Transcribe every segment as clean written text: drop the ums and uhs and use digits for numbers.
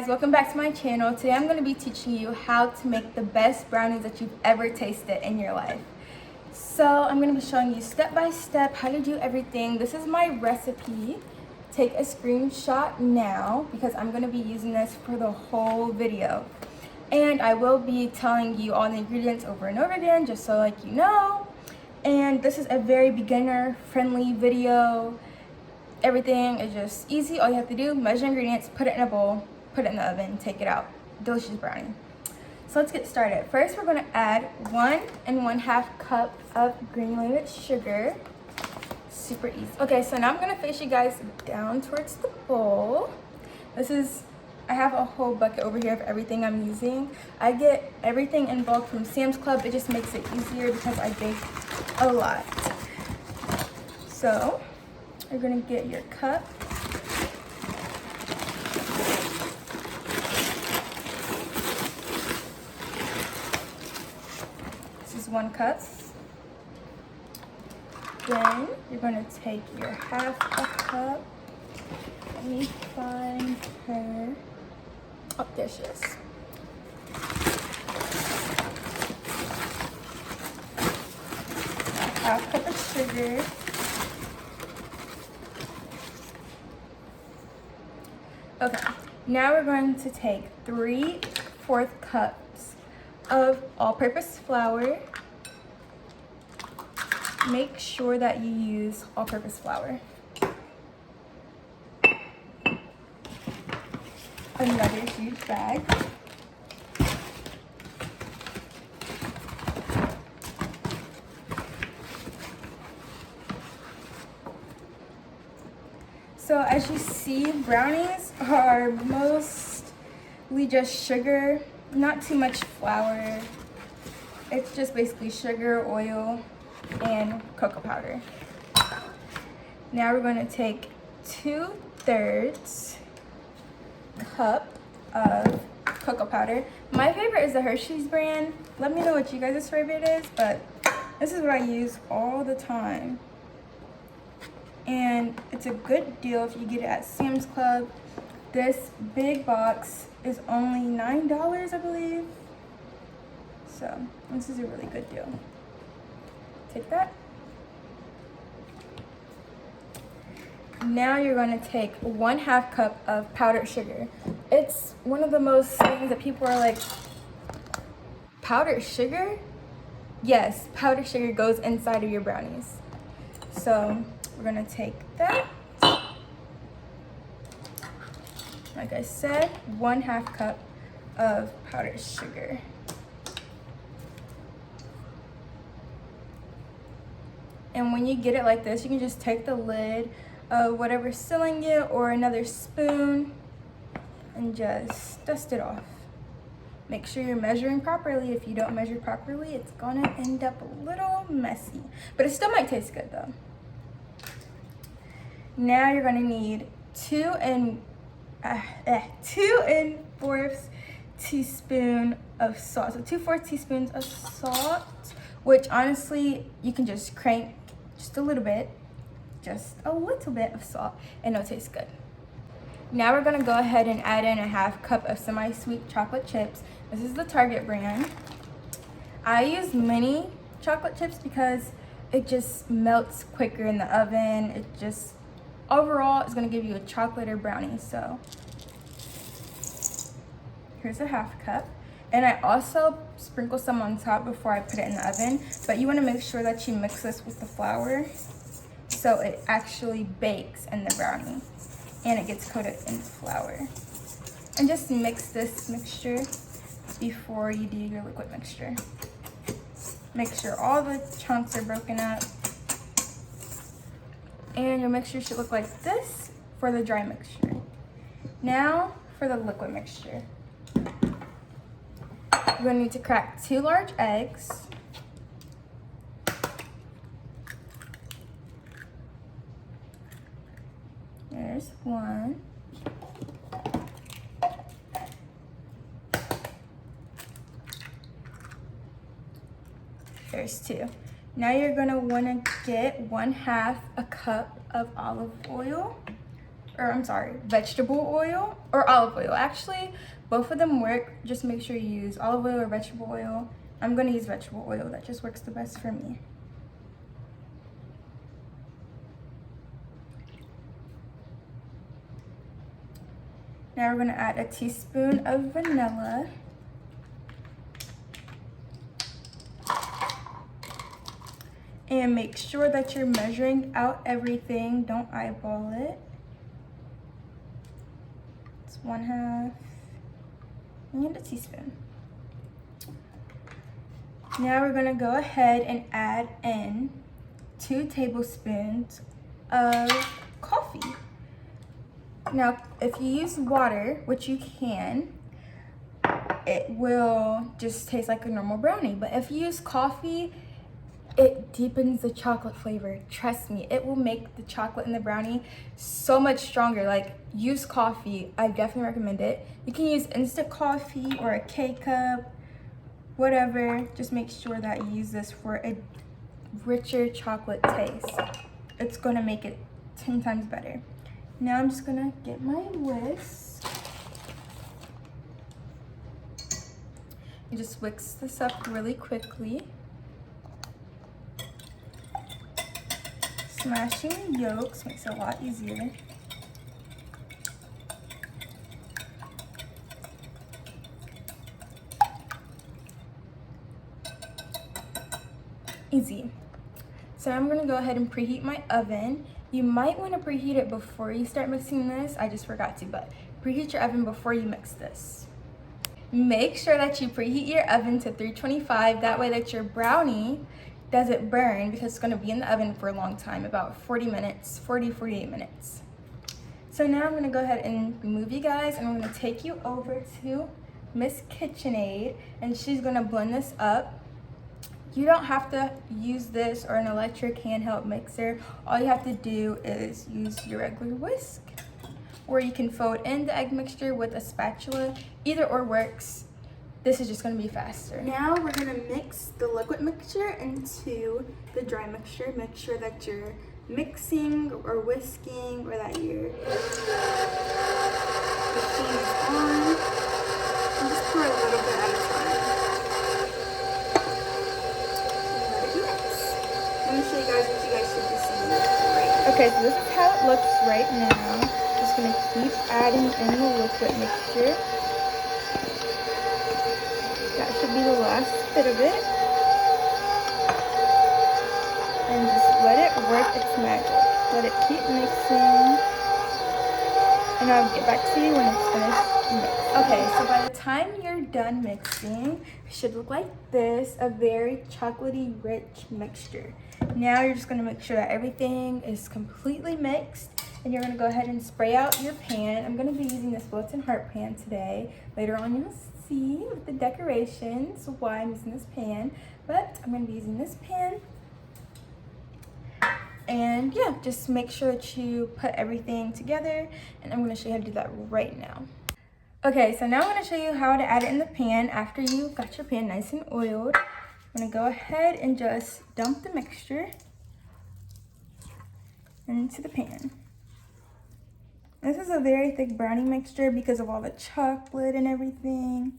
guys, welcome back to my channel. Today I'm going to be teaching you how to make the best brownies that you've ever tasted in your life. So I'm going to be showing you step by step how to do everything. This is my recipe. Take a screenshot now because I'm going to be using this for the whole video. And I will be telling you all the ingredients over and over again just so you know. And this is a very beginner friendly video. Everything is just easy. All you have to do, measure ingredients, put it in a bowl, put it in the oven, take it out. Delicious brownie. So let's get started. First, we're going to add 1 1/2 cup of granulated sugar. Super easy. Okay, so now I'm going to face you guys down towards the bowl. I have a whole bucket over here of everything I'm using. I get everything in bulk from Sam's Club. It just makes it easier because I bake a lot. So you're gonna get your cup. This is 1 cup. Then you're gonna take your 1/2 a cup. Let me find her. Oh, there she is. A 1/2 cup of sugar. Okay, now we're going to take 3/4 cups of all-purpose flour. Make sure that you use all-purpose flour. Another huge bag. So as you see, brownies are mostly just sugar, not too much flour. It's just basically sugar, oil, and cocoa powder. Now we're going to take 2/3 cup of cocoa powder. My favorite is the Hershey's brand. Let me know what you guys' favorite is, but this is what I use all the time. And it's a good deal if you get it at Sam's Club. This big box is only $9, I believe. So this is a really good deal. Take that. Now you're going to take 1/2 cup of powdered sugar. It's one of the most things that people are like, powdered sugar? Yes, powdered sugar goes inside of your brownies. So we're gonna take that. Like I said, 1/2 cup of powdered sugar. And when you get it like this, you can just take the lid of whatever's sealing it or another spoon and just dust it off. Make sure you're measuring properly. If you don't measure properly, it's gonna end up a little messy, but it still might taste good though. Now you're gonna need 2 4 teaspoon of salt. So 2 4 teaspoons of salt, which honestly you can just crank just a little bit of salt, and it'll taste good. Now we're gonna go ahead and add in a 1/2 cup of semi-sweet chocolate chips. This is the Target brand. I use mini chocolate chips because it just melts quicker in the oven. It just overall is gonna give you a chocolate or brownie. So here's a 1/2 cup. And I also sprinkle some on top before I put it in the oven, but you wanna make sure that you mix this with the flour so it actually bakes in the brownie and it gets coated in flour. And just mix this mixture before you do your liquid mixture. Make sure all the chunks are broken up. And your mixture should look like this for the dry mixture. Now for the liquid mixture. You're going to need to crack 2 large eggs. There's 1. There's 2. Now you're going to want to get 1/2 a cup of olive oil vegetable oil or olive oil. Actually, both of them work. Just make sure you use olive oil or vegetable oil. I'm gonna use vegetable oil. That just works the best for me. Now we're gonna add a teaspoon of vanilla. And make sure that you're measuring out everything. Don't eyeball it. It's 1/2 and a teaspoon. Now we're gonna go ahead and add in 2 tablespoons of coffee. Now, if you use water, which you can, it will just taste like a normal brownie. But if you use coffee, it deepens the chocolate flavor. Trust me, it will make the chocolate in the brownie so much stronger. Like, use coffee. I definitely recommend it. You can use instant coffee or a K-cup, whatever. Just make sure that you use this for a richer chocolate taste. It's gonna make it 10 times better. Now I'm just gonna get my whisk and just whisk this up really quickly. Smashing the yolks makes it a lot easier. Easy. So I'm gonna go ahead and preheat my oven. You might want to preheat it before you start mixing this. I just forgot to, but preheat your oven before you mix this. Make sure that you preheat your oven to 325. That way that your brownie doesn't burn, because it's going to be in the oven for a long time, about 48 minutes. So now I'm going to go ahead and remove you guys, and I'm going to take you over to Miss KitchenAid, and she's going to blend this up. You don't have to use this or an electric handheld mixer. All you have to do is use your regular whisk, or you can fold in the egg mixture with a spatula. Either or works. This is just gonna be faster. Now we're gonna mix the liquid mixture into the dry mixture. Make sure that you're mixing or whisking, or that your machine is on. And just pour a little bit at a time. Let me show you guys what you guys should be seeing right now. Okay, so this is how it looks right now. Just gonna keep adding in the liquid mixture. That should be the last bit of it. And just let it work its magic. Let it keep mixing. And I'll get back to you when it's finished mixing. Okay, so by the time you're done mixing, it should look like this, a very chocolatey rich mixture. Now you're just gonna make sure that everything is completely mixed, and you're gonna go ahead and spray out your pan. I'm gonna be using this wilted heart pan today. Later on you'll see with the decorations why I'm using this pan, but I'm gonna be using this pan. And yeah, just make sure that you put everything together, and I'm gonna show you how to do that right now. Okay, so now I'm gonna show you how to add it in the pan after you've got your pan nice and oiled. I'm gonna go ahead and just dump the mixture into the pan. This is a very thick brownie mixture because of all the chocolate and everything.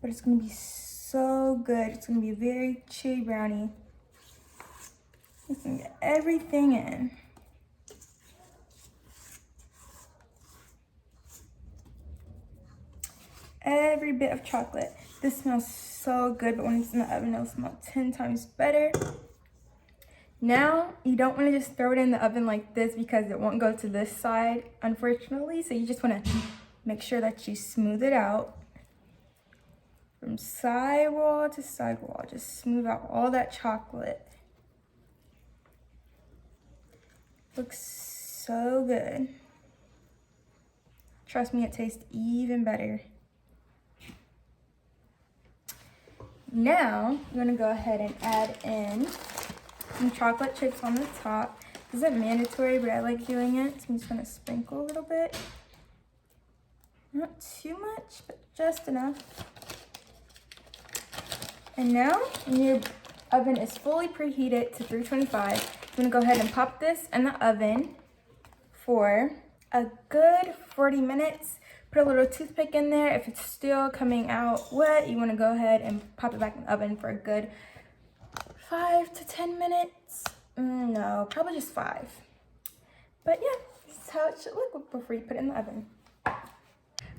But it's gonna be so good. It's gonna be a very chewy brownie. You can get everything in. Every bit of chocolate. This smells so good, but when it's in the oven, it'll smell 10 times better. Now, you don't want to just throw it in the oven like this because it won't go to this side, unfortunately. So you just want to make sure that you smooth it out from sidewall to sidewall. Just smooth out all that chocolate. Looks so good. Trust me, it tastes even better. Now, I'm gonna go ahead and add in some chocolate chips on the top. This isn't mandatory, but I like doing it. So I'm just gonna sprinkle a little bit. Not too much, but just enough. And now, when your oven is fully preheated to 325, I'm gonna go ahead and pop this in the oven for a good 40 minutes. Put a little toothpick in there. If it's still coming out wet, you want to go ahead and pop it back in the oven for a good 5 to 10 minutes. No, probably just 5. But yeah, this is how it should look before you put it in the oven.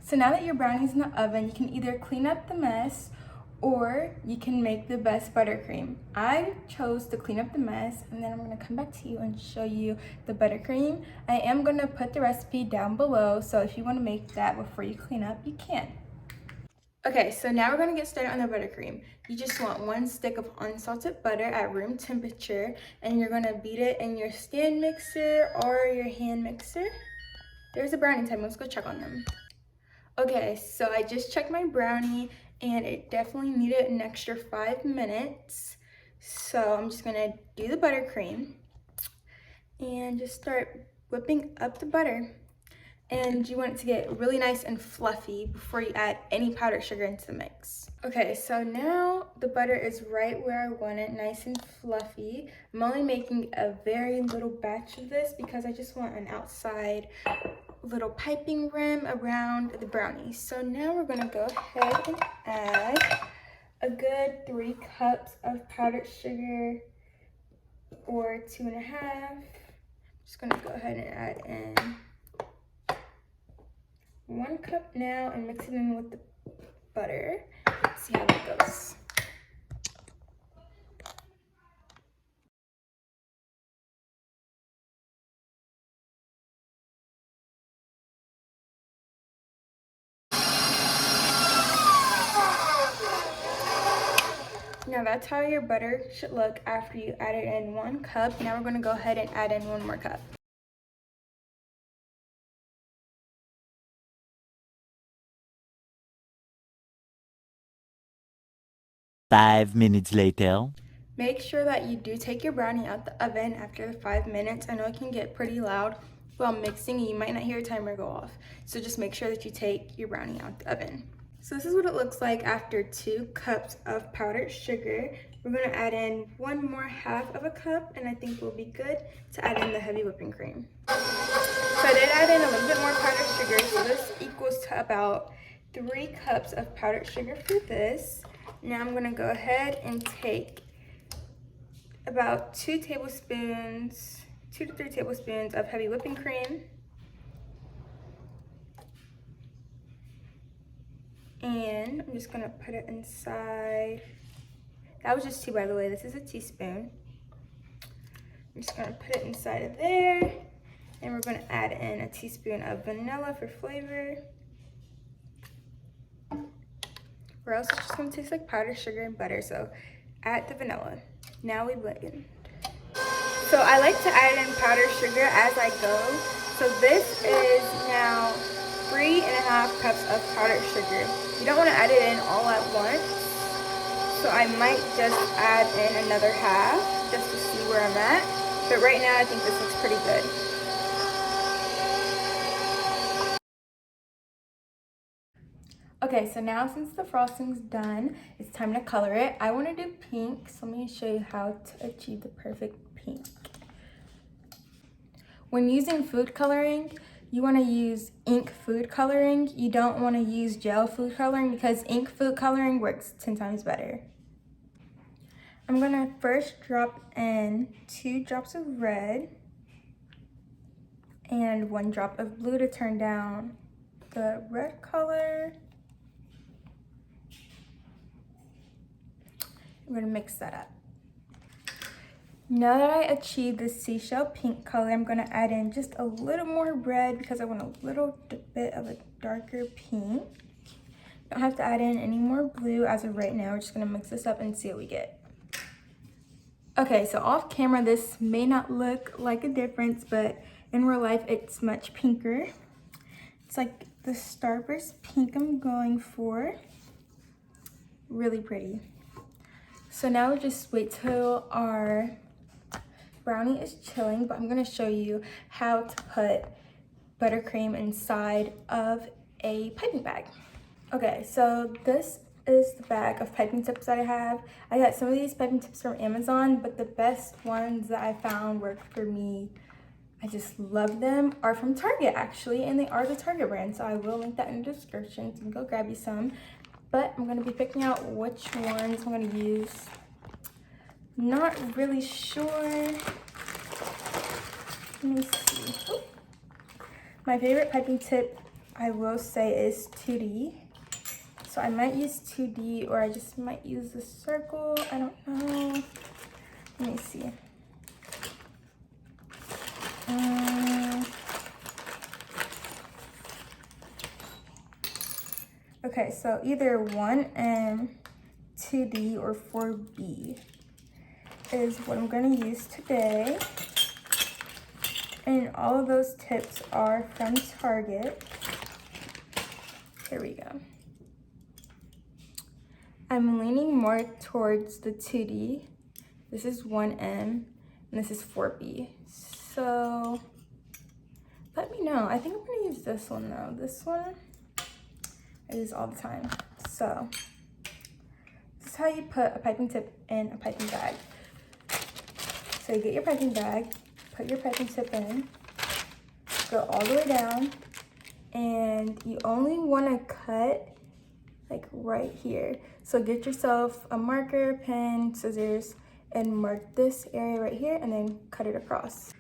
So now that your brownie's in the oven, you can either clean up the mess or you can make the best buttercream. I chose to clean up the mess, and then I'm gonna come back to you and show you the buttercream. I am gonna put the recipe down below, so if you wanna make that before you clean up, you can. Okay, so now we're gonna get started on the buttercream. You just want 1 stick of unsalted butter at room temperature, and you're gonna beat it in your stand mixer or your hand mixer. There's a brownie time, let's go check on them. Okay, so I just checked my brownie and it definitely needed an extra 5 minutes. So I'm just gonna do the buttercream and just start whipping up the butter. And you want it to get really nice and fluffy before you add any powdered sugar into the mix. Okay, so now the butter is right where I want it, nice and fluffy. I'm only making a very little batch of this because I just want an outside little piping rim around the brownie. So now we're gonna go ahead and add a good 3 cups of powdered sugar, or 2.5. Just gonna go ahead and add in 1 cup now and mix it in with the butter. See how that goes. Now that's how your butter should look after you added in 1 cup. Now we're gonna go ahead and add in 1 more cup. Five minutes later. Make sure that you do take your brownie out the oven after the 5 minutes. I know it can get pretty loud while mixing and you might not hear a timer go off. So just make sure that you take your brownie out the oven. So this is what it looks like after 2 cups of powdered sugar. We're gonna add in 1 more half of a cup, and I think we'll be good to add in the heavy whipping cream. So I did add in a little bit more powdered sugar, so this equals to about 3 cups of powdered sugar for this. Now I'm gonna go ahead and take about 2 to 3 tablespoons of heavy whipping cream. And I'm just gonna put it inside. That was just 2, by the way, this is a teaspoon. I'm just gonna put it inside of there. And we're gonna add in a teaspoon of vanilla for flavor. Or else it's just gonna taste like powdered sugar and butter, so add the vanilla. Now we blend. So I like to add in powdered sugar as I go. So this is now 3.5 cups of powdered sugar. You don't wanna add it in all at once. So I might just add in another half just to see where I'm at. But right now I think this looks pretty good. Okay, so now since the frosting's done, it's time to color it. I want to do pink, so let me show you how to achieve the perfect pink. When using food coloring, you want to use ink food coloring. You don't want to use gel food coloring because ink food coloring works 10 times better. I'm going to first drop in 2 drops of red and 1 drop of blue to turn down the red color. I'm gonna mix that up. Now that I achieved the seashell pink color, I'm gonna add in just a little more red because I want a little bit of a darker pink. Don't have to add in any more blue as of right now. We're just gonna mix this up and see what we get. Okay, so off camera, this may not look like a difference, but in real life, it's much pinker. It's like the Starburst pink I'm going for. Really pretty. So now we just wait till our brownie is chilling, but I'm gonna show you how to put buttercream inside of a piping bag. Okay, so this is the bag of piping tips that I have. I got some of these piping tips from Amazon, but the best ones that I found work for me I just love them, are from Target actually, and they are the Target brand, so I will link that in the description, so you can go grab you some. But I'm gonna be picking out which ones I'm gonna use. Not really sure. Let me see. Ooh. My favorite piping tip, I will say, is 2D. So I might use 2D, or I just might use the circle. I don't know. Let me see. Okay, so either 1M, 2D, or 4B is what I'm gonna use today. And all of those tips are from Target. Here we go. I'm leaning more towards the 2D. This is 1M, and this is 4B. So let me know. I think I'm gonna use this one though. This one I use all the time. So this is how you put a piping tip in a piping bag. So you get your piping bag, put your piping tip in, go all the way down, and you only want to cut like right here. So get yourself a marker, pen, scissors, and mark this area right here, and then cut it across.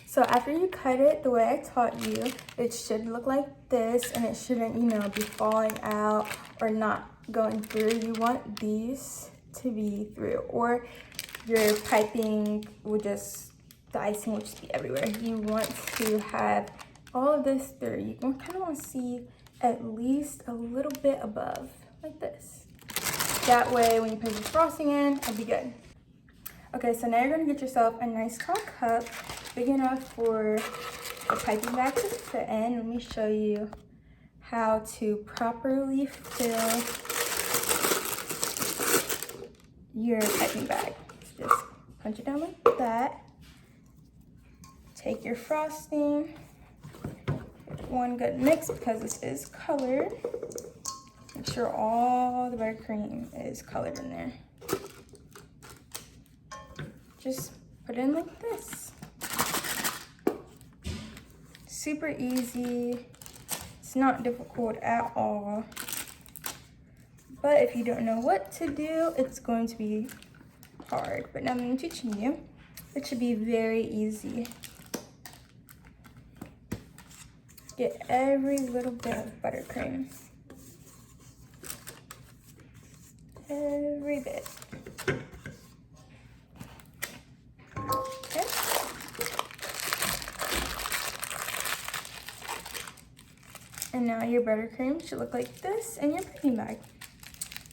So after you cut it the way I taught you, it should look like this, and it shouldn't, you know, be falling out or not going through. You want these to be through, or your piping would just, the icing would just be everywhere. You want to have all of this through. You kind of want to see at least a little bit above, like this. That way, when you put your frosting in, it'll be good. Okay, so now you're gonna get yourself a nice tall cup, big enough for the piping bag to fit in. Let me show you how to properly fill your piping bag. Just punch it down like that. Take your frosting, one good mix because this is colored. Make sure all the buttercream is colored in there. Just put it in like this. Super easy. It's not difficult at all. But if you don't know what to do, it's going to be hard. But now that I'm teaching you, it should be very easy. Get every little bit of buttercream. Every bit. Okay. And now your buttercream should look like this in your piping bag.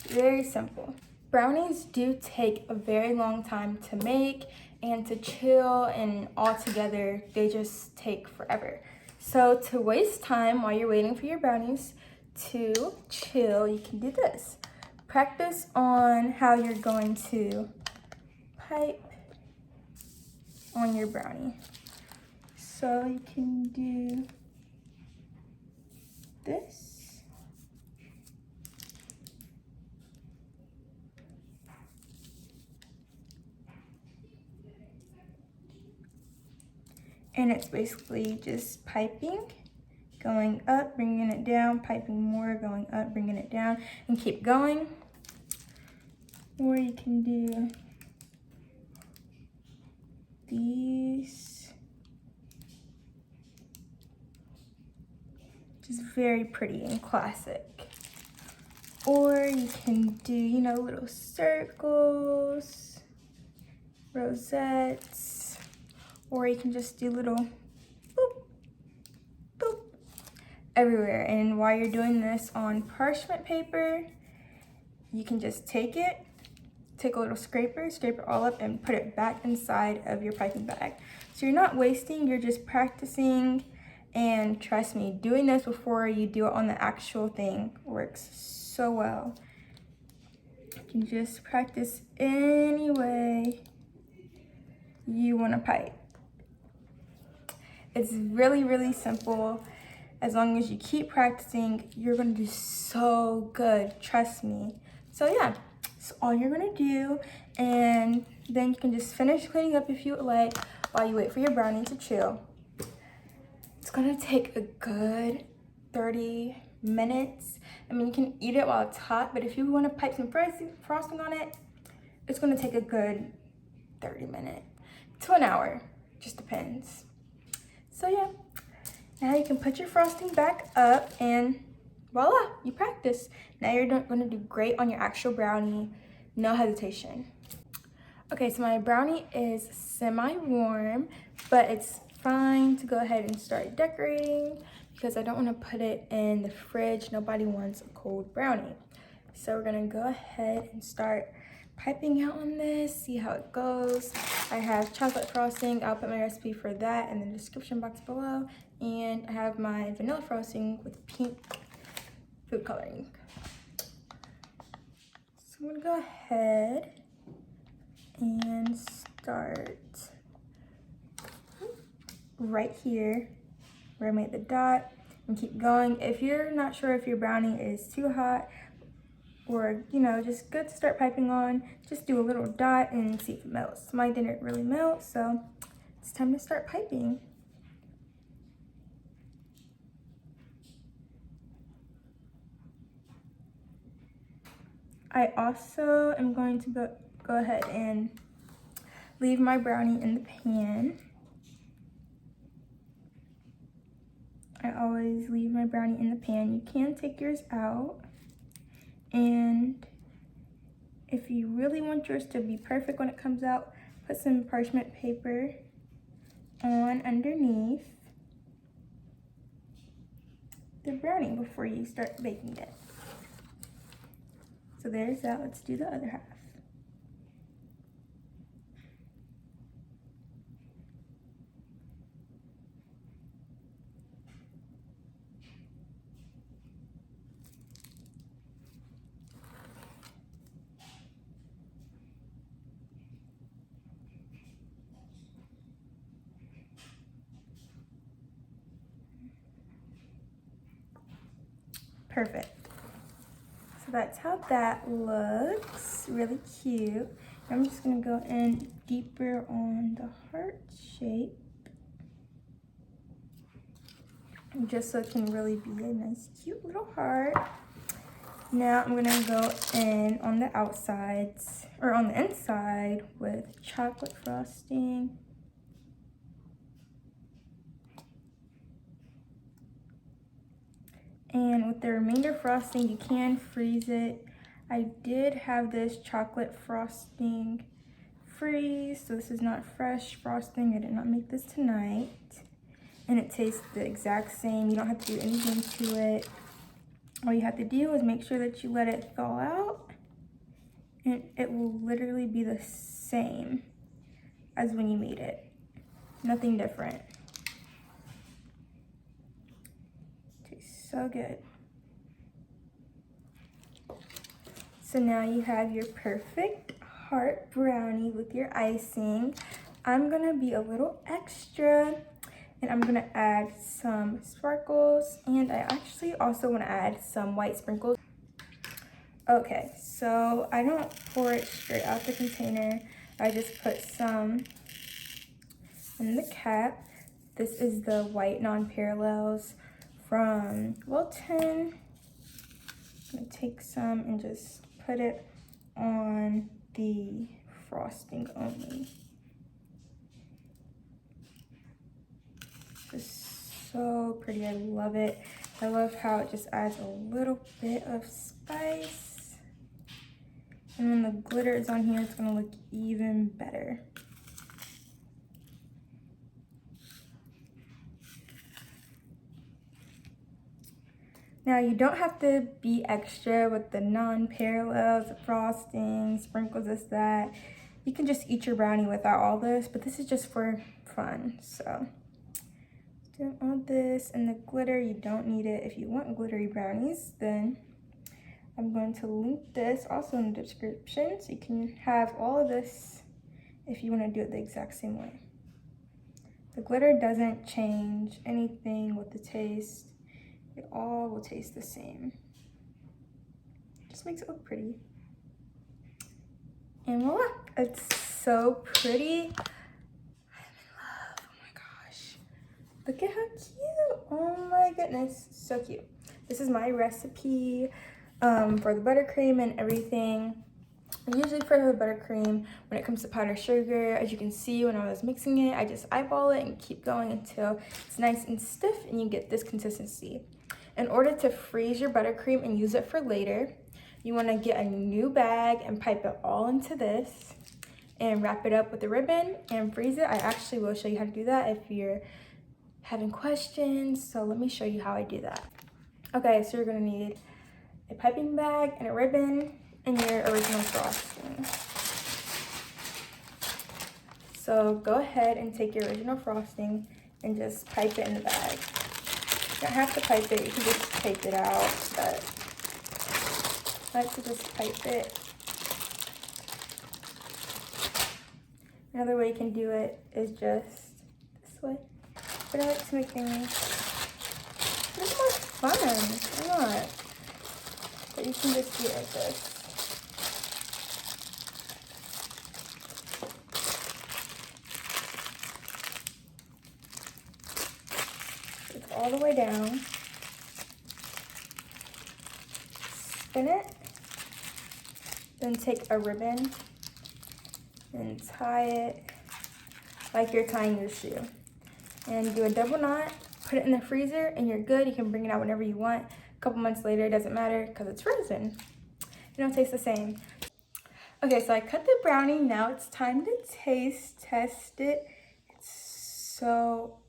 Very simple. Brownies do take a very long time to make and to chill, and all together they just take forever. So to waste time while you're waiting for your brownies to chill, you can do this. Practice on how you're going to pipe on your brownie. So you can do this. And it's basically just piping, going up, bringing it down, piping more, going up, bringing it down, and keep going. Or you can do these. Just very pretty and classic. Or you can do, you know, little circles, rosettes. Or you can just do little boop, boop, everywhere. And while you're doing this on parchment paper, you can just take it, take a little scraper, scrape it all up, and put it back inside of your piping bag. So you're not wasting, you're just practicing. And trust me, doing this before you do it on the actual thing works so well. You can just practice any way you want to pipe. It's really, really simple. As long as you keep practicing, you're gonna do so good, trust me. So yeah, that's all you're gonna do. And then you can just finish cleaning up if you would like while you wait for your brownie to chill. gonna take a good 30 minutes. I mean, you can eat it while it's hot, but if you want to pipe some frosting on it, it's gonna take a good 30 minutes to an hour, just depends. So yeah, now you can put your frosting back up and voila, you practice. Now you're gonna do great on your actual brownie, no hesitation. Okay, so my brownie is semi-warm, but it's fine to go ahead and start decorating because I don't want to put it in the fridge. Nobody wants a cold brownie. So we're gonna go ahead and start piping out on this, see how it goes. I have chocolate frosting. I'll put my recipe for that in the description box below. And I have my vanilla frosting with pink food coloring. So I'm gonna go ahead and start right here where I made the dot and keep going. If you're not sure if your brownie is too hot or, you know, just good to start piping on, just do a little dot and see if it melts. Mine didn't really melt, so it's time to start piping. I also am going to go ahead and leave my brownie in the pan. I always leave my brownie in the pan. You can take yours out. And if you really want yours to be perfect when it comes out, put some parchment paper on underneath the brownie before you start baking it. So there's that. Let's do the other half. Perfect. So that's how that looks, really cute. I'm just gonna go in deeper on the heart shape, just so it can really be a nice, cute little heart. Now I'm gonna go in on the outsides, or on the inside with chocolate frosting. And with the remainder frosting, you can freeze it. I did have this chocolate frosting freeze, so this is not fresh frosting. I did not make this tonight. And it tastes the exact same. You don't have to do anything to it. All you have to do is make sure that you let it thaw out, and it will literally be the same as when you made it. Nothing different. Tastes so good. So now you have your perfect heart brownie with your icing. I'm gonna be a little extra, and I'm gonna add some sparkles, and I actually also wanna add some white sprinkles. Okay, so I don't pour it straight out the container. I just put some in the cap. This is the white non-parallels from Wilton. I'm gonna take some and just put it on the frosting only. Just so pretty, I love it. I love how it just adds a little bit of spice. And when the glitter is on here, it's gonna look even better. Now you don't have to be extra with the non-parallels, the frosting, sprinkles, this, that. You can just eat your brownie without all this, but this is just for fun, so. Doing all this, and the glitter, you don't need it. If you want glittery brownies, then I'm going to link this also in the description, so you can have all of this if you want to do it the exact same way. The glitter doesn't change anything with the taste. It all will taste the same. Just makes it look pretty. And voila, it's so pretty. I'm in love, oh my gosh. Look at how cute. oh my goodness, so cute. This is my recipe for the buttercream and everything. I usually prefer the buttercream when it comes to powdered sugar. As you can see, when I was mixing it, I just eyeball it and keep going until it's nice and stiff and you get this consistency. In order to freeze your buttercream and use it for later, you want to get a new bag and pipe it all into this and wrap it up with a ribbon and freeze it. I actually will show you how to do that if you're having questions. So let me show you how I do that. Okay, so you're going to need a piping bag and a ribbon and your original frosting. So go ahead and take your original frosting and just pipe it in the bag. You don't have to pipe it, you can just take it out, but I like to just pipe it. Another way you can do it is just this way. But I like to make things a little more fun. Why not? But you can just do it like this. It's all the way down. Spin it. Then take a ribbon and tie it like you're tying your shoe. And do a double knot, put it in the freezer, and you're good. You can bring it out whenever you want. A couple months later, it doesn't matter because it's frozen. It don't taste the same. Okay, so I cut the brownie. Now it's time to test it. It's so...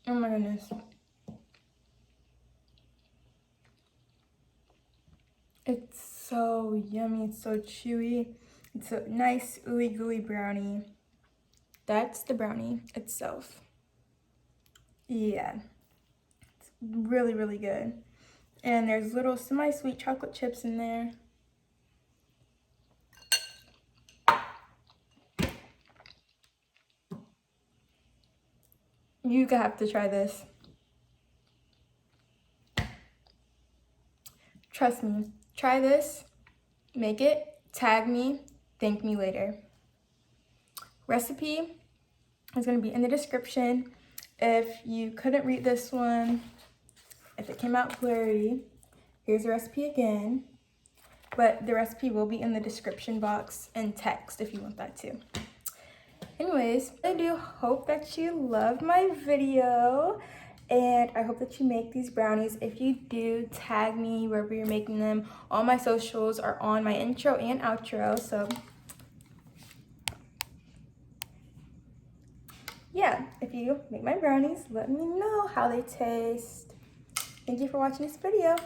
oh my goodness. It's so yummy, it's so chewy. It's a nice ooey gooey brownie. That's the brownie itself. Yeah, it's really, really good. And there's little semi-sweet chocolate chips in there. You have to try this. Trust me, try this, make it, tag me, thank me later. Recipe is going to be in the description. If you couldn't read this one, if it came out blurry, here's the recipe again. But the recipe will be in the description box in text if you want that too. Anyways, I do hope that you loved my video. And I hope that you make these brownies. If you do, tag me wherever you're making them. All my socials are on my intro and outro. So yeah, if you make my brownies, let me know how they taste. Thank you for watching this video.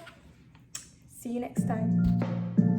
See you next time.